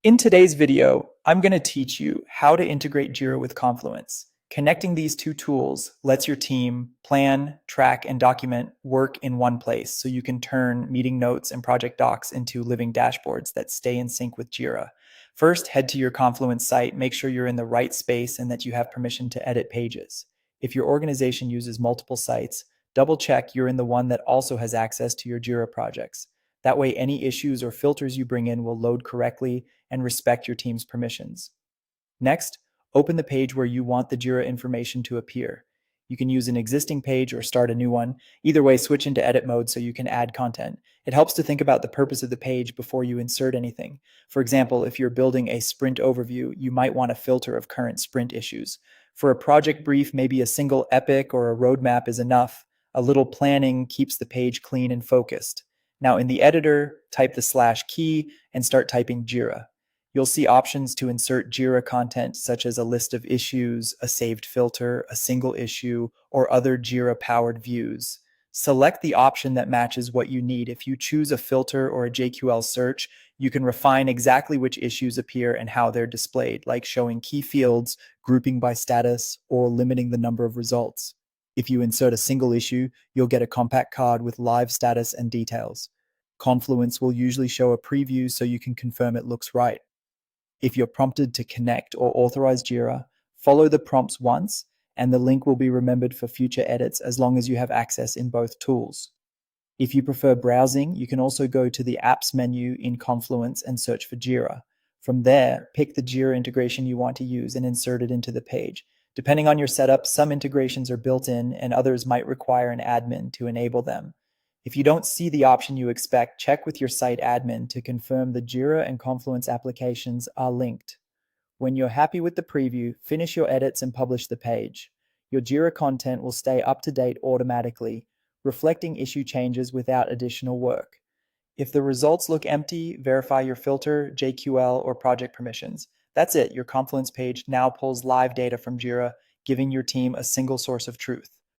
In today's video, I'm going to teach you how to integrate Jira with Confluence. Connecting these two tools lets your team plan, track, and document work in one place so you can turn meeting notes and project docs into living dashboards that stay in sync with Jira. First, head to your Confluence site, make sure you're in the right space and that you have permission to edit pages. If your organization uses multiple sites, double check you're in the one that also has access to your Jira projects. That way, any issues or filters you bring in will load correctly and respect your team's permissions. Next, open the page where you want the Jira information to appear. You can use an existing page or start a new one. Either way, switch into edit mode so you can add content. It helps to think about the purpose of the page before you insert anything. For example, if you're building a sprint overview, you might want a filter of current sprint issues. For a project brief, maybe a single epic or a roadmap is enough. A little planning keeps the page clean and focused. Now in the editor, type the /key and start typing Jira. You'll see options to insert Jira content such as a list of issues, a saved filter, a single issue, or other Jira-powered views. Select the option that matches what you need. If you choose a filter or a JQL search, you can refine exactly which issues appear and how they're displayed, like showing key fields, grouping by status, or limiting the number of results. If you insert a single issue, you'll get a compact card with live status and details. Confluence will usually show a preview so you can confirm it looks right. If you're prompted to connect or authorize Jira, follow the prompts once, and the link will be remembered for future edits as long as you have access in both tools. If you prefer browsing, you can also go to the Apps menu in Confluence and search for Jira. From there, pick the Jira integration you want to use and insert it into the page. Depending on your setup, some integrations are built in and others might require an admin to enable them. If you don't see the option you expect, check with your site admin to confirm the Jira and Confluence applications are linked. When you're happy with the preview, finish your edits and publish the page. Your Jira content will stay up to date automatically, reflecting issue changes without additional work. If the results look empty, verify your filter, JQL, or project permissions. That's it. Your Confluence page now pulls live data from Jira, giving your team a single source of truth.